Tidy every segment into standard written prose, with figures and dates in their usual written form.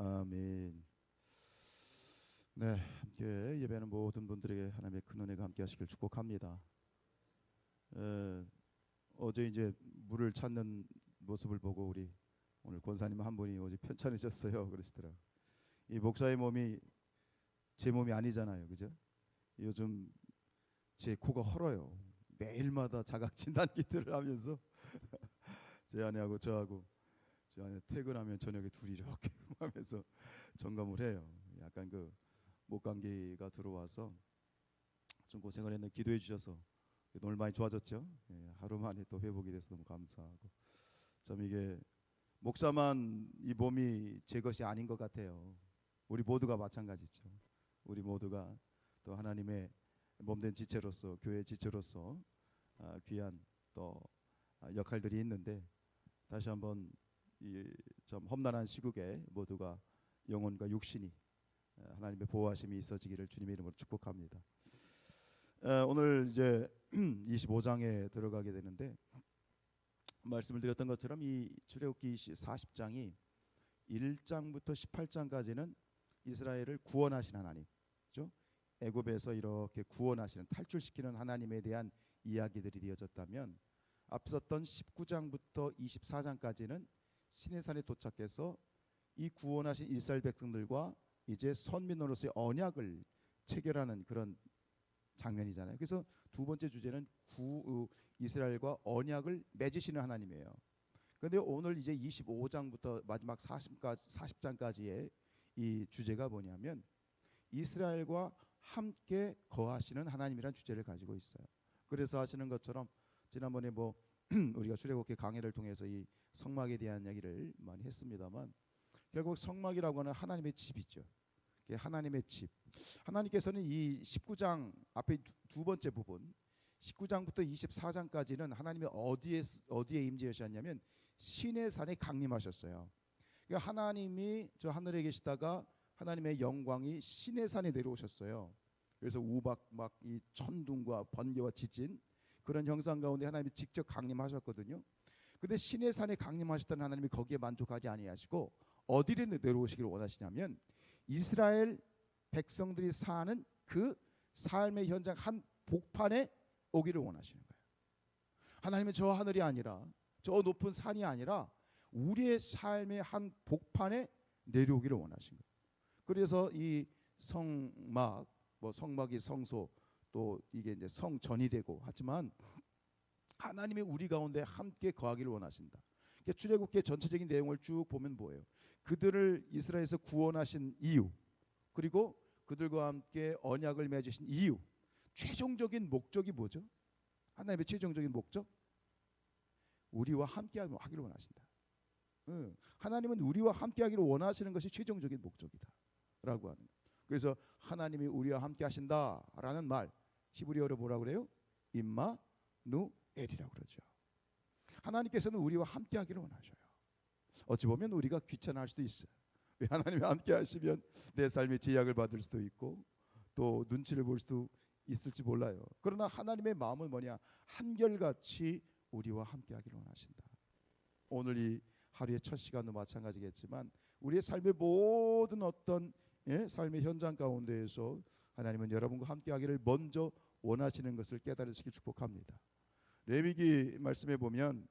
아멘. 네, 함께 예배하는 모든 분들에게 하나님의 큰 은혜가 함께 하시길 축복합니다. 어제 이제 물을 찾는 모습을 보고 우리 오늘 권사님 한 분이 어제 편찮으셨어요 그러시더라고요. 이 목사의 몸이 제 몸이 아니잖아요, 그죠? 요즘 제 코가 헐어요. 매일마다 자각 진단기들을 하면서 제 아내하고 저하고 저 아내 퇴근하면 저녁에 둘이 이렇게 하면서 점검을 해요. 약간 그 목감기가 들어와서 좀 고생을 했는데 기도해 주셔서 오늘 많이 좋아졌죠. 하루 만에 또 회복이 돼서 너무 감사하고, 참 이게 목사만 이 몸이 제 것이 아닌 것 같아요. 우리 모두가 마찬가지죠. 우리 모두가 또 하나님의 몸된 지체로서, 교회 지체로서 귀한 또 역할들이 있는데, 다시 한번 이 좀 험난한 시국에 모두가 영혼과 육신이 하나님의 보호하심이 있어지기를 주님의 이름으로 축복합니다. 오늘 이제 25장에 들어가게 되는데, 말씀을 드렸던 것처럼 이 출애굽기 40장이 1장부터 18장까지는 이스라엘을 구원하신 하나님, 그렇죠? 애굽에서 이렇게 구원하시는, 탈출시키는 하나님에 대한 이야기들이 되어졌다면, 앞섰던 19장부터 24장까지는 시내산에 도착해서 이 구원하신 이스라엘 백성들과 이제 선민으로서의 언약을 체결하는 그런 장면이잖아요. 그래서 두 번째 주제는 이스라엘과 언약을 맺으시는 하나님이에요. 그런데 오늘 이제 25장부터 마지막 40장까지의 이 주제가 뭐냐면 이스라엘과 함께 거하시는 하나님이라는 주제를 가지고 있어요. 그래서 하시는 것처럼 지난번에 우리가 출애굽기 강해를 통해서 이 성막에 대한 이야기를 많이 했습니다만, 결국 성막이라고 하는 하나님의 집이죠. 하나님의 집. 하나님께서는 이 19장 앞에 두 번째 부분 19장부터 24장까지는 하나님이 어디에 임재하셨냐면 시내산에 강림하셨어요. 그러니까 하나님이 저 하늘에 계시다가 하나님의 영광이 시내산에 내려오셨어요. 그래서 우박막 이 천둥과 번개와 지진 그런 형상 가운데 하나님이 직접 강림하셨거든요. 근데 시내산에 강림하셨던 하나님이 거기에 만족하지 아니하시고 어디로 내려오시기를 원하시냐면 이스라엘 백성들이 사는 그 삶의 현장 한 복판에 오기를 원하시는 거예요. 하나님은 저 하늘이 아니라 저 높은 산이 아니라 우리의 삶의 한 복판에 내려오기를 원하신 거예요. 그래서 이 성막, 성막이 성소, 또 이게 이제 성전이 되고 하지만 하나님이 우리 가운데 함께 거하기를 원하신다. 출애굽기의 전체적인 내용을 쭉 보면 뭐예요? 그들을 이스라엘에서 구원하신 이유, 그리고 그들과 함께 언약을 맺으신 이유, 최종적인 목적이 뭐죠? 하나님의 최종적인 목적? 우리와 함께 하기를 원하신다. 하나님은 우리와 함께 하기를 원하시는 것이 최종적인 목적이다 라고 하는 거예요. 그래서 하나님이 우리와 함께 하신다라는 말, 히브리어로 뭐라고 그래요? 임마누엘이라고 그러죠. 하나님께서는 우리와 함께 하기를 원하셔요. 어찌 보면 우리가 귀찮아할 수도 있어요. 왜 하나님이 함께 하시면 내 삶의 제약을 받을 수도 있고 또 눈치를 볼 수도 있을지 몰라요. 그러나 하나님의 마음은 뭐냐? 한결같이 우리와 함께 하기를 원하신다. 오늘 이 하루의 첫 시간도 마찬가지겠지만 우리의 삶의 모든 어떤 삶의 현장 가운데에서 하나님은 여러분과 함께 하기를 먼저 원하시는 것을 깨달으시길 축복합니다. 레위기 말씀에 보면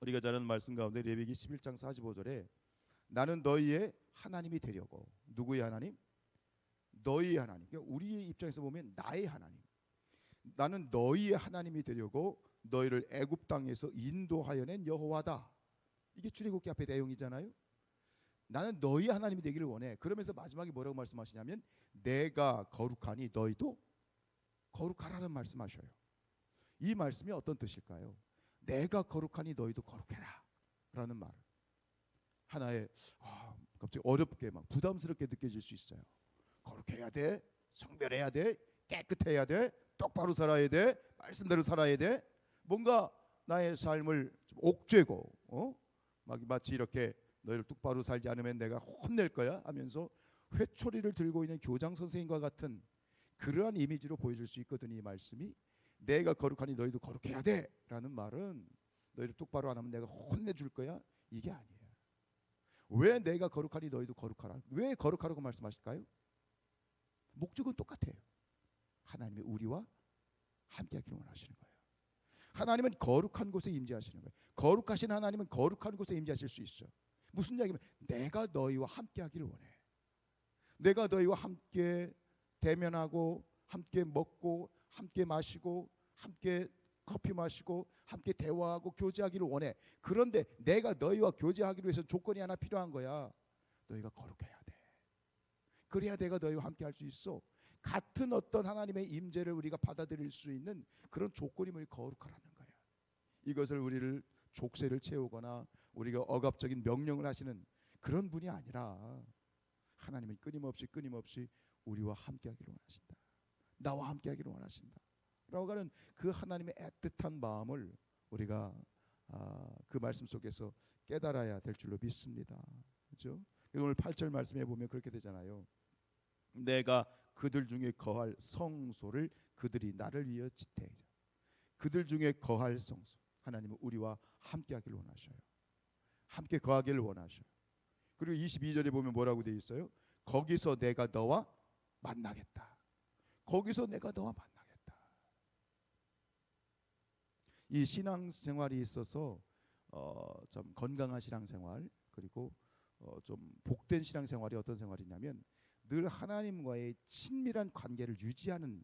우리가 잘 아는 말씀 가운데 레위기 11장 45절에 나는 너희의 하나님이 되려고. 누구의 하나님? 너희의 하나님. 그러니까 우리의 입장에서 보면 나의 하나님. 나는 너희의 하나님이 되려고 너희를 애굽 땅에서 인도하여 낸 여호와다. 이게 출애굽기 앞의 내용이잖아요. 나는 너희 하나님이 되기를 원해. 그러면서 마지막에 뭐라고 말씀하시냐면 내가 거룩하니 너희도 거룩하라는 말씀하셔요. 이 말씀이 어떤 뜻일까요? 내가 거룩하니 너희도 거룩해라 라는 말. 하나의 갑자기 어렵게 막 부담스럽게 느껴질 수 있어요. 거룩해야 돼, 성별해야 돼, 깨끗해야 돼, 똑바로 살아야 돼, 말씀대로 살아야 돼. 뭔가 나의 삶을 좀 옥죄고 마치 이렇게 너희를 똑바로 살지 않으면 내가 혼낼 거야 하면서 회초리를 들고 있는 교장 선생님과 같은 그러한 이미지로 보여줄 수 있거든요. 이 말씀이 내가 거룩하니 너희도 거룩해야 돼 라는 말은 너희를 똑바로 안 하면 내가 혼내줄 거야, 이게 아니에요. 왜 내가 거룩하니 너희도 거룩하라. 왜 거룩하라고 말씀하실까요? 목적은 똑같아요. 하나님이 우리와 함께하기를 원하시는 거예요. 하나님은 거룩한 곳에 임재하시는 거예요. 거룩하신 하나님은 거룩한 곳에 임재하실 수 있어요. 무슨 이야기냐면 내가 너희와 함께하기를 원해. 내가 너희와 함께 대면하고 함께 먹고 함께 마시고 함께 커피 마시고 함께 대화하고 교제하기를 원해. 그런데 내가 너희와 교제하기로 해서 조건이 하나 필요한 거야. 너희가 거룩해야 돼. 그래야 내가 너희와 함께 할 수 있어. 같은 어떤 하나님의 임재를 우리가 받아들일 수 있는 그런 조건이 우리 거룩하라는 거야. 이것을 우리를 족쇄를 채우거나 우리가 억압적인 명령을 하시는 그런 분이 아니라 하나님은 끊임없이 우리와 함께하기를 원하신다. 나와 함께하기를 원하신다. 라고 하는 그 하나님의 애틋한 마음을 우리가 그 말씀 속에서 깨달아야 될 줄로 믿습니다. 그렇죠? 오늘 8절 말씀에 보면 그렇게 되잖아요. 내가 그들 중에 거할 성소를 그들이 나를 위하여 지되. 그들 중에 거할 성소. 하나님은 우리와 함께하기를 원하셔요. 함께 거하기를 원하셔요. 그리고 22절에 보면 뭐라고 되어 있어요? 거기서 내가 너와 만나겠다. 거기서 내가 너와 만나겠다. 이 신앙생활이 있어서 좀 건강한 신앙생활 그리고 좀 복된 신앙생활이 어떤 생활이냐면 늘 하나님과의 친밀한 관계를 유지하는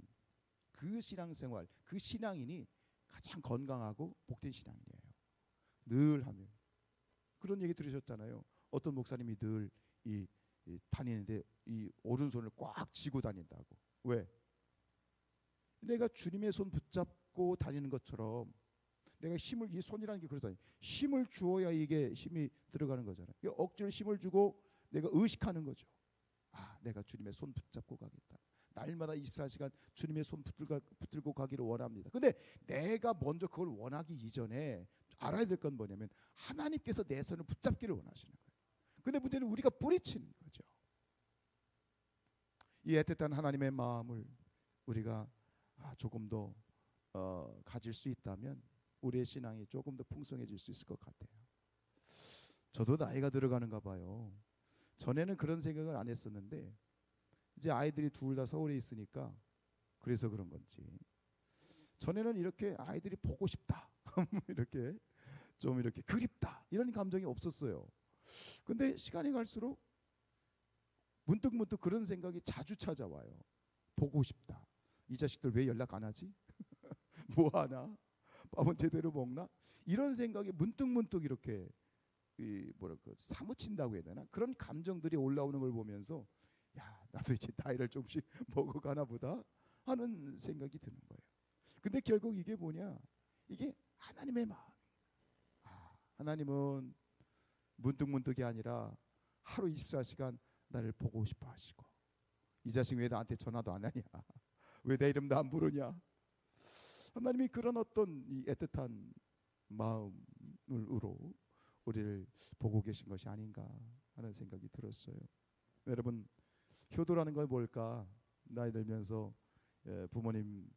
그 신앙생활, 그 신앙인이 가장 건강하고 복된 신앙이에요. 늘 하면 그런 얘기 들으셨잖아요. 어떤 목사님이 늘 다니는데 이 오른손을 꽉 쥐고 다닌다고. 왜? 내가 주님의 손 붙잡고 다니는 것처럼 내가 힘을, 이 손이라는 게 그러잖아요. 힘을 주어야 이게 힘이 들어가는 거잖아요. 억지로 힘을 주고 내가 의식하는 거죠. 내가 주님의 손 붙잡고 가겠다. 날마다 24시간 주님의 손 붙들고 가기를 원합니다. 근데 내가 먼저 그걸 원하기 이전에 알아야 될 건 뭐냐면 하나님께서 내 손을 붙잡기를 원하시는 거예요. 근데 문제는 우리가 뿌리치는 거죠. 이 애틋한 하나님의 마음을 우리가 조금 더 가질 수 있다면 우리의 신앙이 조금 더 풍성해질 수 있을 것 같아요. 저도 나이가 들어가는가 봐요. 전에는 그런 생각을 안 했었는데 이제 아이들이 둘 다 서울에 있으니까 그래서 그런 건지 전에는 이렇게 아이들이 보고 싶다 이렇게 좀 이렇게 그립다 이런 감정이 없었어요. 근데 시간이 갈수록 문득 그런 생각이 자주 찾아와요. 보고 싶다. 이 자식들 왜 연락 안 하지? 뭐 하나? 밥은 제대로 먹나? 이런 생각이 문득 이렇게 뭐랄까 사무친다고 해야 되나? 그런 감정들이 올라오는 걸 보면서 야, 나도 이제 나이를 조금씩 먹어가나 보다 하는 생각이 드는 거예요. 근데 결국 이게 뭐냐? 이게 하나님의 마음. 하나님은 문득이 아니라 하루 24시간 나를 보고 싶어 하시고 이 자식 왜 나한테 전화도 안 하냐? 왜 내 이름도 안 부르냐? 하나님이 그런 어떤 이 애틋한 마음으로 우리를 보고 계신 것이 아닌가 하는 생각이 들었어요. 여러분, 효도라는 건 뭘까? 나이 들면서 부모님에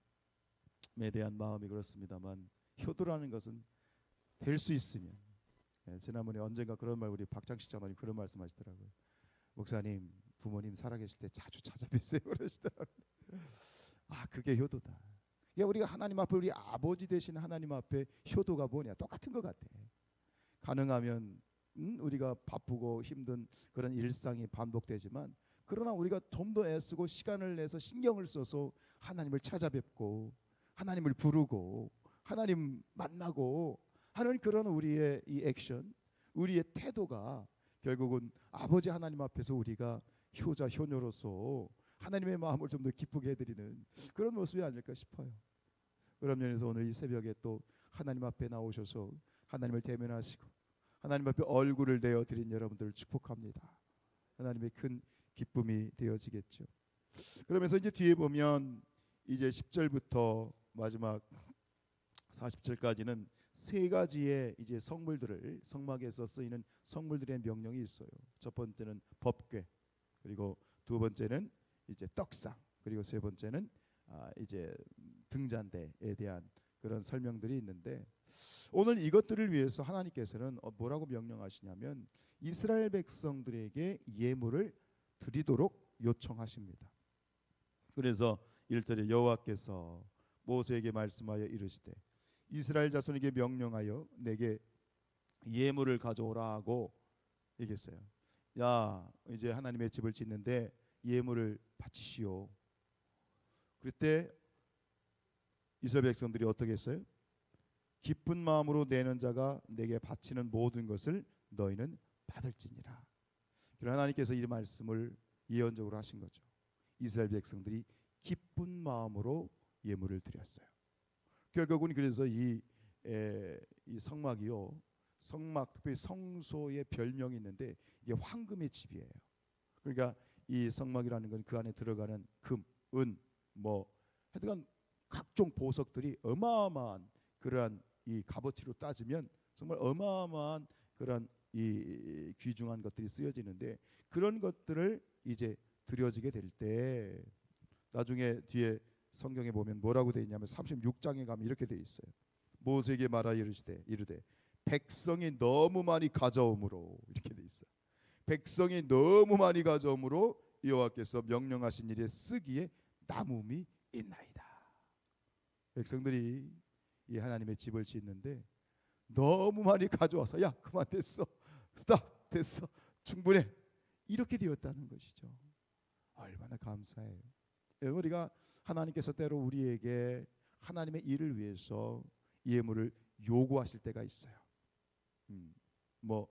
대한 마음이 그렇습니다만 효도라는 것은 될 수 있으면 지난번에 언젠가 그런 말 우리 박장식 장로님 그런 말씀하시더라고요. 목사님, 부모님 살아계실 때 자주 찾아뵈세요 그러시더라고요. 그게 효도다. 우리가 하나님 앞에 우리 아버지 되신 하나님 앞에 효도가 뭐냐? 똑같은 것 같아. 가능하면 우리가 바쁘고 힘든 그런 일상이 반복되지만 그러나 우리가 좀 더 애쓰고 시간을 내서 신경을 써서 하나님을 찾아뵙고 하나님을 부르고 하나님 만나고 하는 그런 우리의 이 액션, 우리의 태도가 결국은 아버지 하나님 앞에서 우리가 효자 효녀로서 하나님의 마음을 좀 더 기쁘게 해드리는 그런 모습이 아닐까 싶어요. 그런 면에서 오늘 이 새벽에 또 하나님 앞에 나오셔서 하나님을 대면하시고 하나님 앞에 얼굴을 내어드린 여러분들을 축복합니다. 하나님의 큰 기쁨이 되어지겠죠. 그러면서 이제 뒤에 보면 이제 10절부터 마지막 40절까지는 세 가지의 이제 성물들을 성막에서 쓰이는 성물들의 명령이 있어요. 첫 번째는 법궤, 그리고 두 번째는 이제 떡상, 그리고 세 번째는 이제 등잔대에 대한 그런 설명들이 있는데 오늘 이것들을 위해서 하나님께서는 뭐라고 명령하시냐면 이스라엘 백성들에게 예물을 드리도록 요청하십니다. 그래서 1절에 여호와께서 모세에게 말씀하여 이르시되 이스라엘 자손에게 명령하여 내게 예물을 가져오라 하고 얘기했어요. 야, 이제 하나님의 집을 짓는데 예물을 바치시오. 그때 이스라엘 백성들이 어떻게 했어요? 기쁜 마음으로 내는 자가 내게 바치는 모든 것을 너희는 받을지니라. 그래서 하나님께서 이 말씀을 예언적으로 하신 거죠. 이스라엘 백성들이 기쁜 마음으로 예물을 드렸어요. 결국은 그래서 이 성막이요, 성막 특별히 성소의 별명이 있는데 이게 황금의 집이에요. 그러니까 이 성막이라는 건 그 안에 들어가는 금, 은, 뭐 하여간 각종 보석들이 어마어마한 그러한 이 값어치로 따지면 정말 어마어마한 그런 이 귀중한 것들이 쓰여지는데 그런 것들을 이제 드려지게 될 때 나중에 뒤에 성경에 보면 뭐라고 되어 있냐면 36장에 가면 이렇게 되어 있어요. 모세에게 말하여 이르되 백성이 너무 많이 가져오므로 이렇게 되어 있어요. 백성이 너무 많이 가져오므로 여호와께서 명령하신 일에 쓰기에 남음이 있나이다. 백성들이 이 하나님의 집을 짓는데 너무 많이 가져와서 야 그만 됐어, 스탑 됐어, 충분해 이렇게 되었다는 것이죠. 얼마나 감사해요. 우리가 하나님께서 때로 우리에게 하나님의 일을 위해서 예물을 요구하실 때가 있어요. 뭐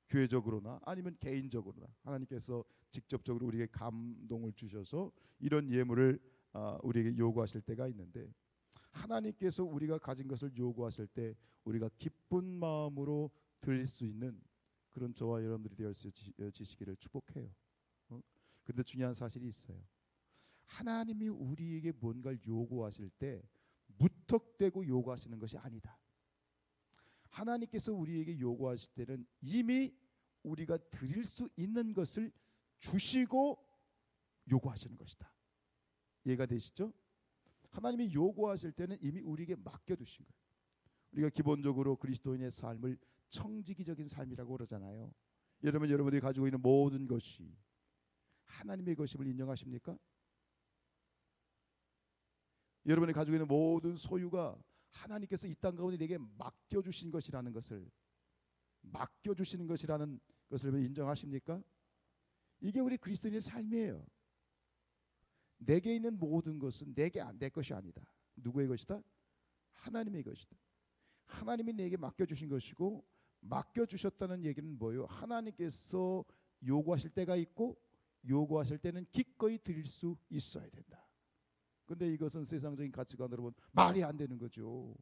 교회적으로나 아니면 개인적으로나 하나님께서 직접적으로 우리에게 감동을 주셔서 이런 예물을 우리에게 요구하실 때가 있는데 하나님께서 우리가 가진 것을 요구하실 때 우리가 기쁜 마음으로 드릴 수 있는 그런 저와 여러분들이 되어지시기를 축복해요. 근데 중요한 사실이 있어요. 하나님이 우리에게 뭔가를 요구하실 때 무턱대고 요구하시는 것이 아니다. 하나님께서 우리에게 요구하실 때는 이미 우리가 드릴 수 있는 것을 주시고 요구하시는 것이다. 이해가 되시죠? 하나님이 요구하실 때는 이미 우리에게 맡겨두신 거예요. 우리가 기본적으로 그리스도인의 삶을 청지기적인 삶이라고 그러잖아요. 여러분들이 가지고 있는 모든 것이 하나님의 것임을 인정하십니까? 여러분이 가지고 있는 모든 소유가 하나님께서 이 땅 가운데 내게 맡겨주신 것이라는 것을 인정하십니까? 이게 우리 그리스도인의 삶이에요. 내게 있는 모든 것은 내 것이 아니다. 누구의 것이다? 하나님의 것이다. 하나님이 내게 맡겨주신 것이고 맡겨주셨다는 얘기는 뭐예요? 하나님께서 요구하실 때가 있고 요구하실 때는 기꺼이 드릴 수 있어야 된다. 근데 이것은 세상적인 가치관으로 보면 말이 안 되는 거죠.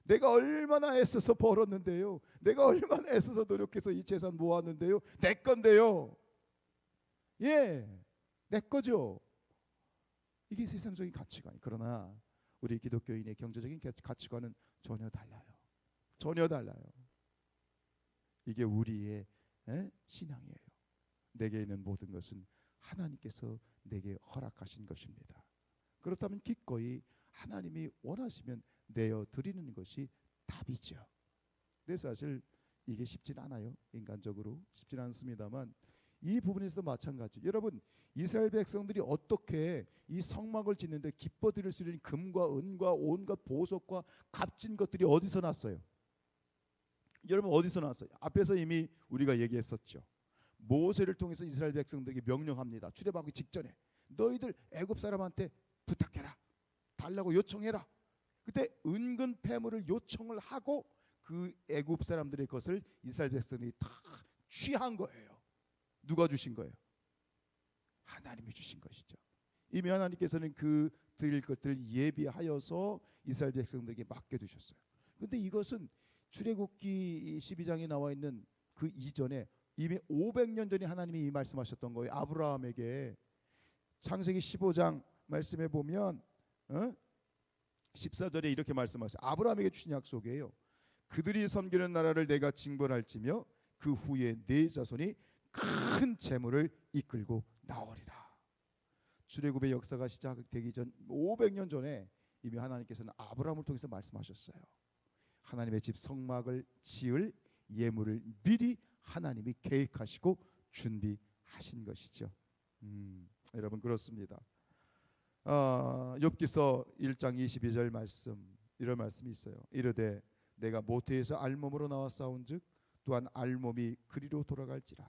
내가 얼마나 애써서 벌었는데요. 내가 얼마나 애써서 노력해서 이 재산 모았는데요. 내 건데요. 예, 내 거죠. 이게 세상적인 가치관이. 그러나 우리 기독교인의 경제적인 가치관은 전혀 달라요. 전혀 달라요. 이게 우리의 신앙이에요. 내게 있는 모든 것은 하나님께서 내게 허락하신 것입니다. 그렇다면 기꺼이 하나님이 원하시면 내어 드리는 것이 답이죠. 근데 사실 이게 쉽진 않아요. 인간적으로 쉽진 않습니다만 이 부분에서도 마찬가지. 여러분 이스라엘 백성들이 어떻게 이 성막을 짓는데 기뻐 드릴 수 있는 금과 은과 온갖 보석과 값진 것들이 어디서 났어요? 여러분 어디서 났어요? 앞에서 이미 우리가 얘기했었죠. 모세를 통해서 이스라엘 백성들에게 명령합니다. 출애굽하기 직전에 너희들 애굽 사람한테 부탁해라. 달라고 요청해라. 그때 은근 패물을 요청을 하고 그 애굽 사람들의 것을 이스라엘 백성들이 다 취한 거예요. 누가 주신 거예요? 하나님이 주신 것이죠. 이미 하나님께서는 그 드릴 것들을 예비하여서 이스라엘 백성들에게 맡겨두셨어요. 그런데 이것은 출애굽기 12장에 나와 있는 그 이전에 이미 500년 전에 하나님이 이 말씀하셨던 거예요. 아브라함에게. 창세기 15장 말씀해 보면 14절에 이렇게 말씀하세요. 아브라함에게 주신 약속이에요. 그들이 섬기는 나라를 내가 징벌할지며 그 후에 네 자손이 큰 재물을 이끌고 나오리라. 출애굽의 역사가 시작되기 전 500년 전에 이미 하나님께서는 아브라함을 통해서 말씀하셨어요. 하나님의 집 성막을 지을 예물을 미리 하나님이 계획하시고 준비하신 것이죠. 여러분 그렇습니다. 욥기서 1장 22절 말씀, 이런 말씀이 있어요. 이르되 내가 모태에서 알몸으로 나와 싸운즉 또한 알몸이 그리로 돌아갈지라.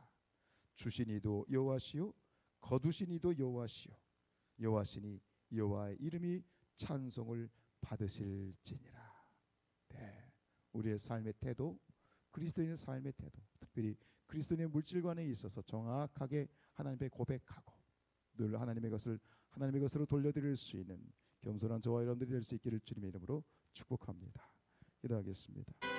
주신 이도 여호와시요 거두신 이도 여호와시요 여호와시니 여호와의 이름이 찬송을 받으실지니라. 네, 우리의 삶의 태도, 그리스도인의 삶의 태도, 특별히 그리스도인의 물질관에 있어서 정확하게 하나님께 고백하고 늘 하나님의 것으로 돌려드릴 수 있는 겸손한 저와 여러분들이 될 수 있기를 주님의 이름으로 축복합니다. 기도하겠습니다.